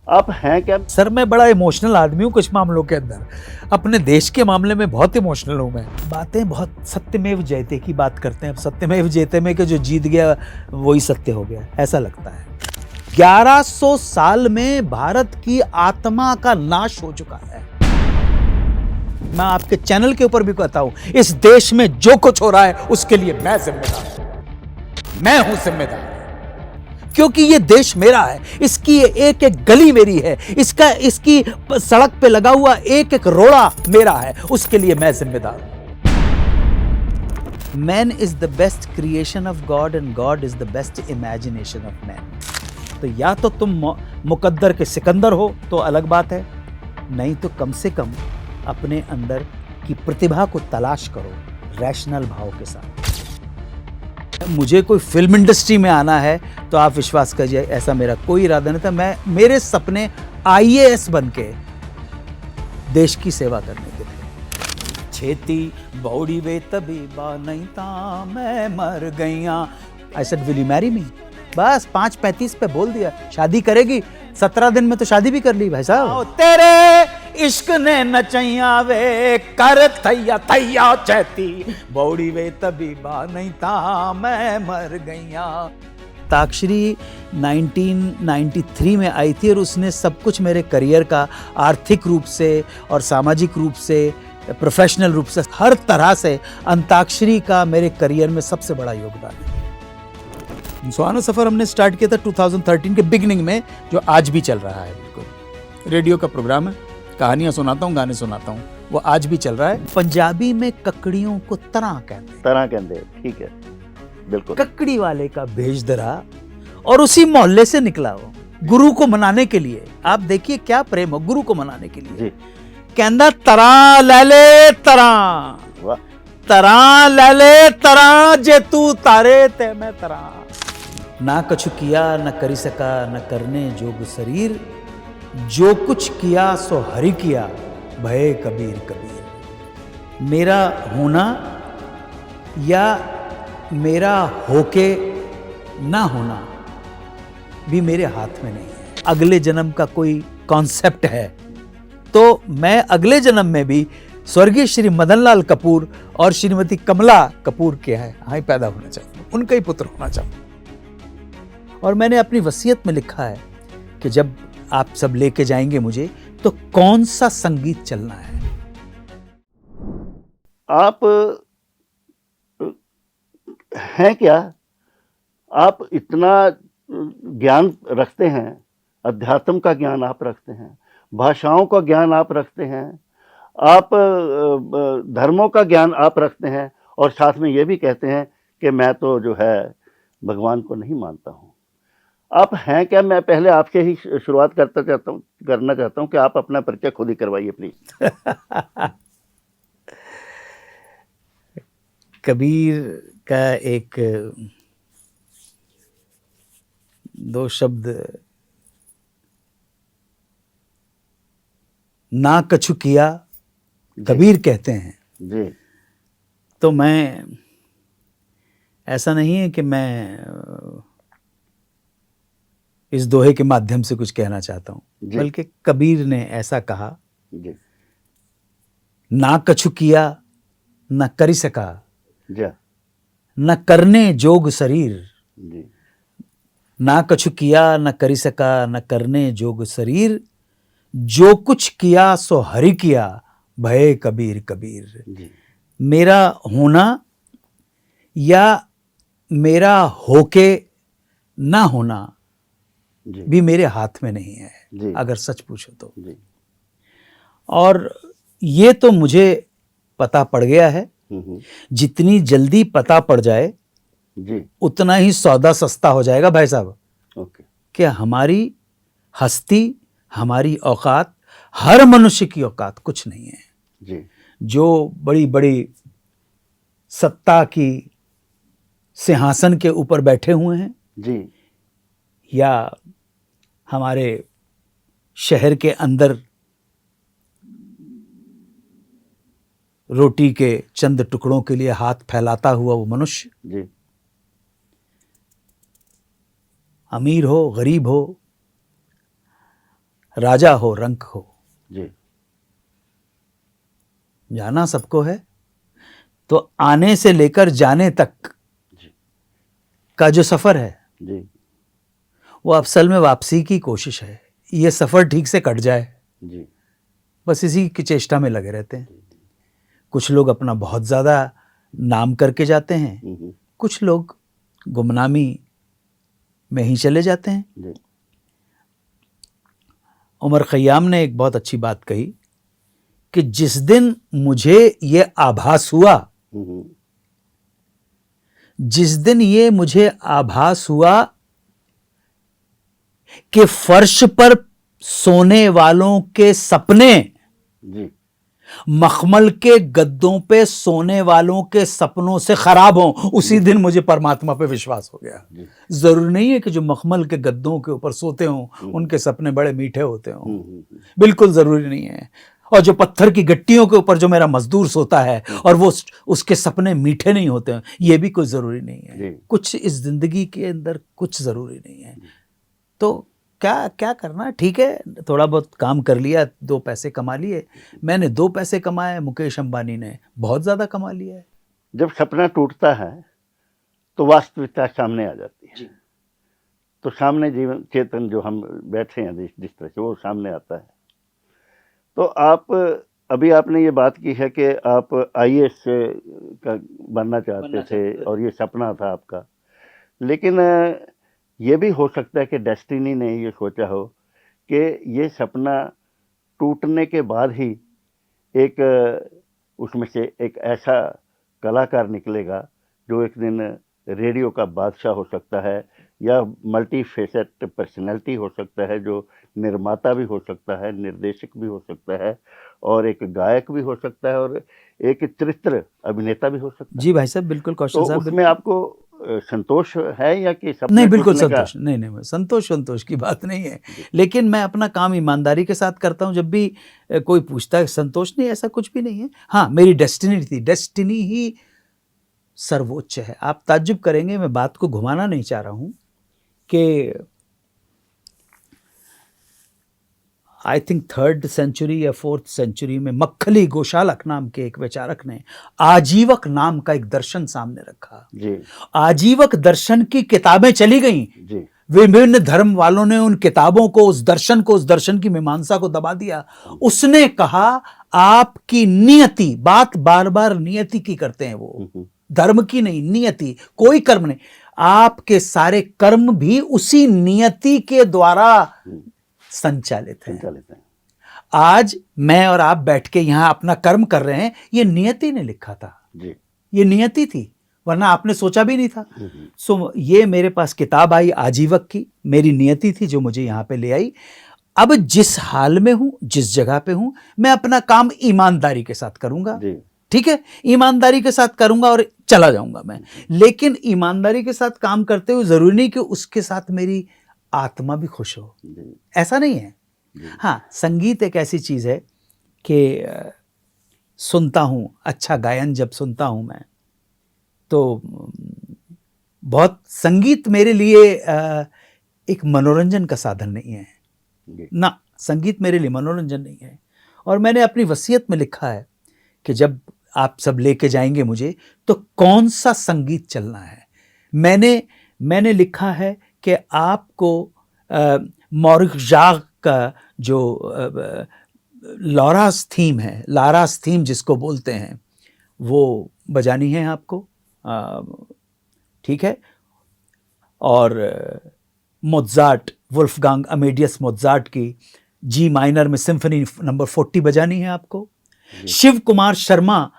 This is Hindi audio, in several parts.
आप हैं क्या? सर मैं बड़ा इमोशनल आदमी हूँ कुछ मामलों के अंदर, अपने देश के मामले में बहुत इमोशनल हूँ मैं। बातें बहुत सत्यमेव जयते की बात करते हैं, अब सत्यमेव जयते में कि जो जीत गया वही सत्य हो गया, ऐसा लगता है। 1100 साल में भारत की आत्मा का नाश हो चुका है। मैं आपके चैनल के ऊपर भी कहता हूं, इस देश में जो कुछ हो रहा है उसके लिए मैं जिम्मेदार हूं, मैं हूं जिम्मेदार, क्योंकि ये देश मेरा है, इसकी एक एक गली मेरी है, इसकी सड़क पे लगा हुआ एक एक रोड़ा मेरा है, उसके लिए मैं जिम्मेदार हूं। Man is the best creation of God and God is the best imagination of man. तो या तो तुम मुकद्दर के सिकंदर हो तो अलग बात है, नहीं तो कम से कम अपने अंदर की प्रतिभा को तलाश करो रैशनल भाव के साथ। मुझे कोई फिल्म इंडस्ट्री में आना है तो आप विश्वास कीजिए ऐसा मेरा कोई इरादा नहीं था। मेरे सपने आईएएस बन के देश की सेवा करने के थे। छेती बौड़ी वे तभी बा नहीं था मैं मर गईया। I said will you marry me? बस 5:35 पे बोल दिया शादी करेगी। 17 दिन में तो शादी भी कर ली भाई साहब। तेरे इश्क ने नचैया वे कर थैया थैया चैती बौड़ी वे तभी बा नहीं था मैं मर गईया। ताक्षरी 1993 में आई थी और उसने सब कुछ मेरे करियर का आर्थिक रूप से और सामाजिक रूप से, प्रोफेशनल रूप से, हर तरह से अंताक्षरी का मेरे करियर में सबसे बड़ा योगदान है। सुहाना सफर हमने स्टार्ट किया था 2013 के बिगिनिंग में, जो आज भी चल रहा है। बिल्कुल रेडियो का प्रोग्राम है, कहानियां सुनाता हूँ, गाने सुनाता हूँ, वो आज भी चल रहा है। पंजाबी में ककड़ियों को तरह कहते, ठीक है, बिल्कुल। ककड़ी वाले का भेज दरा और उसी मोहल्ले से निकला वो गुरु को मनाने के लिए। आप देखिए क्या प्रेम हो गुरु को मनाने के लिए। कहंदा तरा ले ले तरा, तरा ले ले तरा जे तू तारे ते मैं तरा। ना कछु किया न करी सका न करने जोग शरीर, जो कुछ किया सो हरि किया भय कबीर कबीर। मेरा होना या मेरा होके ना होना भी मेरे हाथ में नहीं है। अगले जन्म का कोई कॉन्सेप्ट है तो मैं अगले जन्म में भी स्वर्गीय श्री मदनलाल कपूर और श्रीमती कमला कपूर के यहाँ ही पैदा होना चाहता हूँ, उनका ही पुत्र होना चाहता हूँ। और मैंने अपनी वसीयत में लिखा है कि जब आप सब लेके जाएंगे मुझे तो कौन सा संगीत चलना है। आप हैं क्या? आप इतना ज्ञान रखते हैं, अध्यात्म का ज्ञान आप रखते हैं, भाषाओं का ज्ञान आप रखते हैं, आप धर्मों का ज्ञान आप रखते हैं, और साथ में ये भी कहते हैं कि मैं तो जो है भगवान को नहीं मानता हूँ। आप हैं क्या? मैं पहले आपसे ही शुरुआत करना चाहता हूँ कि आप अपना परिचय खुद ही करवाइए प्लीज। कबीर का एक दो शब्द, ना कछु किया कबीर कहते हैं जी। तो मैं, ऐसा नहीं है कि मैं इस दोहे के माध्यम से कुछ कहना चाहता हूं, बल्कि कबीर ने ऐसा कहा जी। ना कछु किया न करी सका जी। न करने जोग शरीर जी। ना कछु किया न करी सका न करने जोग शरीर, जो कुछ किया सो हरि किया भय कबीर कबीर। जी। मेरा होना या मेरा होके ना होना भी मेरे हाथ में नहीं है, अगर सच पूछो तो। और ये तो मुझे पता पड़ गया है, जितनी जल्दी पता पड़ जाए उतना ही सौदा सस्ता हो जाएगा भाई साहब। कि हमारी हस्ती, हमारी औकात, हर मनुष्य की औकात कुछ नहीं है। जो बड़ी बड़ी सत्ता की सिंहासन के ऊपर बैठे हुए हैं जी, या हमारे शहर के अंदर रोटी के चंद टुकड़ों के लिए हाथ फैलाता हुआ वो मनुष्य जी, अमीर हो गरीब हो, राजा हो रंक हो, जी जाना सबको है, तो आने से लेकर जाने तक जी का जो सफर है जी वो असल में वापसी की कोशिश है। ये सफर ठीक से कट जाए, जी बस इसी की चेष्टा में लगे रहते हैं। कुछ लोग अपना बहुत ज़्यादा नाम करके जाते हैं, हम्म, कुछ लोग गुमनामी में ही चले जाते हैं। जी उमर खयाम ने एक बहुत अच्छी बात कही कि जिस दिन मुझे ये आभास हुआ, हम्म, जिस दिन ये मुझे आभास हुआ कि फर्श पर सोने वालों के सपने जी मखमल के गद्दों पे सोने वालों के सपनों से खराब हों, उसी दिन मुझे परमात्मा पे विश्वास हो गया। जी जरूरी नहीं है कि जो मखमल के गद्दों के ऊपर सोते हों उनके सपने बड़े मीठे होते हों, बिल्कुल जरूरी नहीं है। और जो पत्थर की गट्टियों के ऊपर जो मेरा मजदूर सोता है और वो उसके सपने मीठे नहीं होते हैं, ये भी कोई जरूरी नहीं है। कुछ इस जिंदगी के अंदर कुछ जरूरी नहीं है। तो क्या क्या करना, ठीक है, थोड़ा बहुत काम कर लिया, 2 पैसे कमा लिए। मैंने 2 पैसे कमाए, मुकेश अंबानी ने बहुत ज़्यादा कमा लिया है। जब सपना टूटता है तो वास्तविकता सामने आ जाती है। तो सामने जीवन चेतन जो हम बैठे हैं जिस तरह से वो सामने आता है। तो आप अभी आपने ये बात की है कि आप आईएएस का बनना चाहते थे और ये सपना था आपका, लेकिन ये भी हो सकता है कि डेस्टिनी ने ये सोचा हो कि ये सपना टूटने के बाद ही एक उसमें से एक ऐसा कलाकार निकलेगा जो एक दिन रेडियो का बादशाह हो सकता है, या मल्टी फेसेट पर्सनैलिटी हो सकता है, जो निर्माता भी हो सकता है, निर्देशक भी हो सकता है, और एक गायक भी हो सकता है, और एक चरित्र अभिनेता भी हो सकता है। जी भाई साहब, बिल्कुल कौशल साहब। तो उसमें आपको संतोष है या कि सपने नहीं, बिल्कुल टूटने का? संतोष नहीं, संतोष की बात नहीं है, लेकिन मैं अपना काम ईमानदारी के साथ करता हूँ। जब भी कोई पूछता है संतोष, नहीं, ऐसा कुछ भी नहीं है। हाँ, मेरी डेस्टिनी थी, डेस्टिनी ही सर्वोच्च है। आप ताज्जुब करेंगे, मैं बात को घुमाना नहीं चाह रहा हूँ कि आई थिंक 3rd सेंचुरी या 4th सेंचुरी में मक्खली गोशालक नाम के एक विचारक ने आजीवक नाम का एक दर्शन सामने रखा। जी आजीवक दर्शन की किताबें चली गईं, जी विभिन्न धर्म वालों ने उन किताबों को, उस दर्शन की मीमांसा को दबा दिया। उसने कहा आपकी नियति, बात बार बार नियति की करते हैं वो, धर्म की नहीं, नियति, कोई कर्म नहीं, आपके सारे कर्म भी उसी नियति के द्वारा संचालित है। आज मैं और आप बैठ के यहां अपना कर्म कर रहे हैं, ये नियति ने लिखा था जी, ये नियति थी, वरना आपने सोचा भी नहीं था। सो ये मेरे पास किताब आई आजीवक की, मेरी नियति थी जो मुझे यहाँ पे ले आई। अब जिस हाल में हूं, जिस जगह पे हूं, मैं अपना काम ईमानदारी के साथ करूंगा, ठीक है, ईमानदारी के साथ करूंगा और चला जाऊंगा मैं। लेकिन ईमानदारी के साथ काम करते हुए जरूरी नहीं कि उसके साथ मेरी आत्मा भी खुश हो, ऐसा नहीं है। हाँ, संगीत एक ऐसी चीज है कि सुनता हूं, अच्छा गायन जब सुनता हूं मैं, तो बहुत, संगीत मेरे लिए एक मनोरंजन का साधन नहीं है ना, संगीत मेरे लिए मनोरंजन नहीं है। और मैंने अपनी वसीयत में लिखा है कि जब आप सब लेके जाएंगे मुझे, तो कौन सा संगीत चलना है। मैंने लिखा है कि आपको मॉरिजाग का जो लारास थीम है, लारास थीम जिसको बोलते हैं, वो बजानी है आपको, ठीक है। और मोज़ार्ट, वुल्फगांग अमेडियस मोज़ार्ट की जी माइनर में सिम्फनी नंबर 40 बजानी है आपको। शिव कुमार शर्मा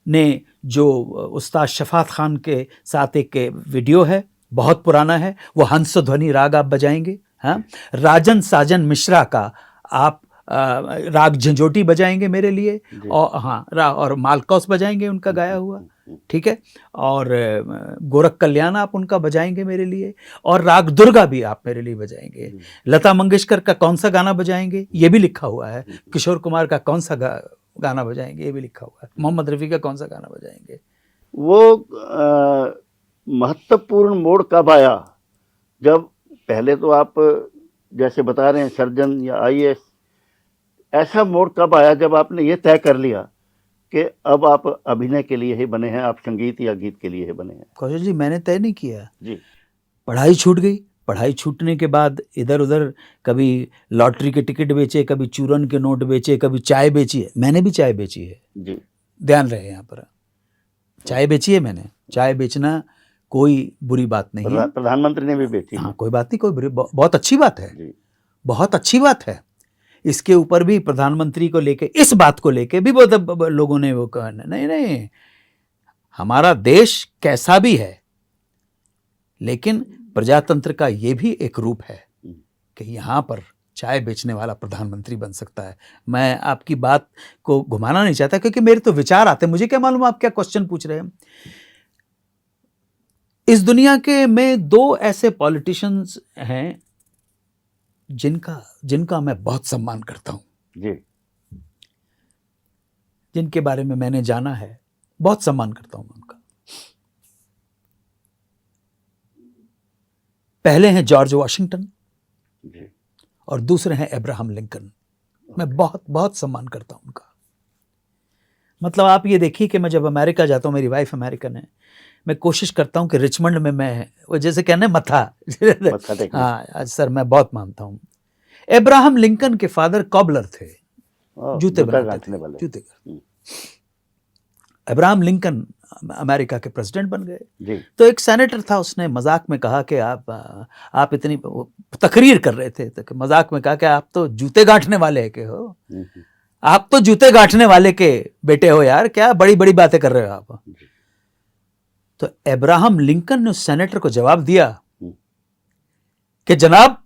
ने जो उस्ताद शफात खान के साथ एक वीडियो है, बहुत पुराना है, वो हंस ध्वनि राग आप बजाएंगे। हाँ, राजन साजन मिश्रा का आप राग झंझोटी बजाएंगे मेरे लिए, और हाँ, और मालकौस बजाएंगे उनका गाया हुआ, ठीक है। और गोरख कल्याण आप उनका बजाएंगे मेरे लिए, और राग दुर्गा भी आप मेरे लिए बजाएंगे। लता मंगेशकर का कौन सा गाना बजाएंगे, ये भी लिखा हुआ है। किशोर कुमार का कौन सा गाना बजाएंगे, ये भी लिखा हुआ है। मोहम्मद रफ़ी का कौन सा गाना बजाएंगे। वो महत्वपूर्ण मोड़ कब आया, जब पहले तो आप जैसे बता रहे हैं सर्जन या आईएएस, ऐसा मोड़ कब आया जब आपने ये तय कर लिया कि अब आप अभिनय के लिए ही बने हैं, आप संगीत या गीत के लिए ही बने हैं? कौशल जी, मैंने तय नहीं किया जी। पढ़ाई छूट गई। पढ़ाई छूटने के बाद इधर उधर कभी लॉटरी के टिकट बेचे, कभी चूरन के नोट बेचे, कभी चाय बेची है। मैंने भी चाय बेची है, जी। ध्यान रहे यहाँ पर, चाय बेची है मैंने। चाय बेचना कोई बुरी बात नहीं है। प्रधानमंत्री ने भी बेची। हाँ, कोई बात नहीं, कोई बुरी, बहुत अच्छी बात है जी। बहुत अच्छी बात है। इसके ऊपर भी प्रधानमंत्री को लेके, इस बात को लेके भी बहुत लोगों ने वो कहा, नहीं नहीं, हमारा देश कैसा भी है लेकिन प्रजातंत्र का ये भी एक रूप है कि यहाँ पर चाय बेचने वाला प्रधानमंत्री बन सकता है। मैं आपकी बात को घुमाना नहीं चाहता क्योंकि मेरे तो विचार आते हैं, मुझे क्या मालूम आप क्या क्वेश्चन पूछ रहे हैं। इस दुनिया के में दो ऐसे पॉलिटिशियंस हैं जिनका मैं बहुत सम्मान करता हूं जी। जिनके बारे में मैंने जाना है, बहुत सम्मान करता हूं उनका। पहले हैं जॉर्ज वॉशिंगटन जी। और दूसरे हैं अब्राहम लिंकन। मैं बहुत बहुत सम्मान करता हूं उनका। मतलब आप ये देखिए कि मैं जब अमेरिका जाता हूं, मेरी वाइफ अमेरिकन है, मैं कोशिश करता हूं कि रिचमंड में मैं, वो जैसे कहने मत्था हाँ, आज सर मैं बहुत मानता हूं। अब्राहम लिंकन के फादर कॉबलर थे, जूते बनाते थे, जूते। अब्राहम लिंकन अमेरिका के प्रेसिडेंट बन गए। तो एक सेनेटर था, उसने मजाक में कहा कि आप इतनी तकरीर कर रहे थे, तो मजाक में कहा कि आप तो जूते गांठने वाले के हो, आप तो जूते गांठने वाले के बेटे हो यार, क्या बड़ी बड़ी बातें कर रहे हो आप। तो अब्राहम लिंकन ने उस सेनेटर को जवाब दिया कि जनाब,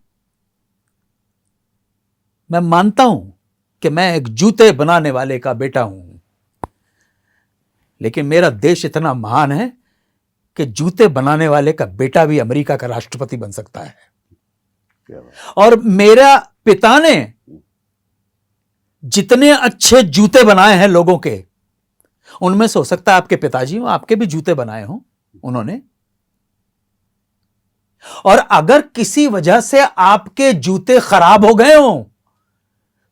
मैं मानता हूं कि मैं एक जूते बनाने वाले का बेटा हूं, लेकिन मेरा देश इतना महान है कि जूते बनाने वाले का बेटा भी अमेरिका का राष्ट्रपति बन सकता है। और मेरा पिता ने जितने अच्छे जूते बनाए हैं लोगों के, उनमें से हो सकता है आपके पिताजी हो, आपके भी जूते बनाए हों उन्होंने। और अगर किसी वजह से आपके जूते खराब हो गए हों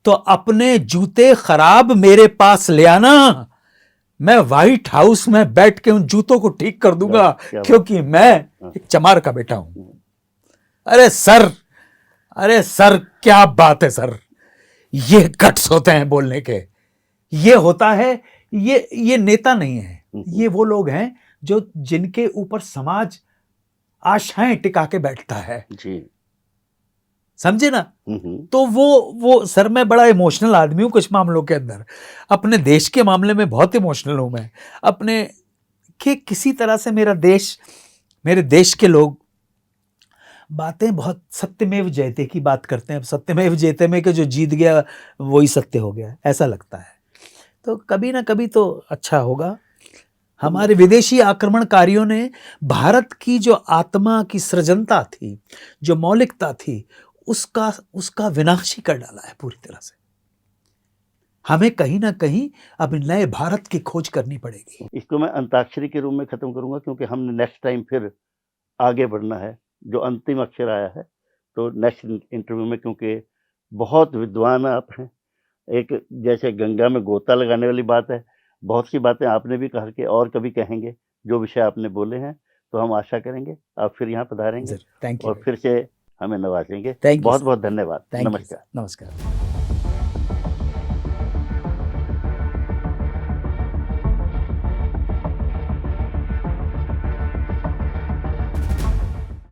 तो अपने जूते खराब मेरे पास ले आना, मैं व्हाइट हाउस में बैठ के उन जूतों को ठीक कर दूंगा, क्योंकि मैं एक चमार का बेटा हूं। अरे सर क्या बात है सर, ये गट्स होते हैं बोलने के, ये होता है, ये नेता नहीं है, ये वो लोग हैं जो जिनके ऊपर समाज आशाएं टिका के बैठता है जी। समझे ना। तो वो सर, मैं बड़ा इमोशनल आदमी हूं कुछ मामलों के अंदर, अपने देश के मामले में बहुत इमोशनल हूं मैं, अपने कि किसी तरह से मेरे देश के लोग बातें बहुत सत्यमेव जयते की बात करते हैं। सत्यमेव जयते में कि जो जीत गया वही सत्य हो गया, ऐसा लगता है। तो कभी ना कभी तो अच्छा होगा। हमारे विदेशी आक्रमणकारियों ने भारत की जो आत्मा की सृजनता थी, जो मौलिकता थी, उसका विनाश ही कर डाला है पूरी तरह से। हमें कहीं ना कहीं अब नए भारत की खोज करनी पड़ेगी। इसको मैं अंताक्षरी के रूप में खत्म करूंगा, क्योंकि हमने नेक्स्ट टाइम फिर आगे बढ़ना है। जो अंतिम अक्षर आया है तो नेक्स्ट इंटरव्यू में, क्योंकि बहुत विद्वान आप हैं, एक जैसे गंगा में गोता लगाने वाली बात है, बहुत सी बातें आपने भी कहा कि और कभी कहेंगे। जो विषय आपने बोले हैं तो हम आशा करेंगे आप फिर यहाँ पधारेंगे और फिर से हमें नवाजेंगे। बहुत बहुत धन्यवाद। नमस्कार। नमस्कार।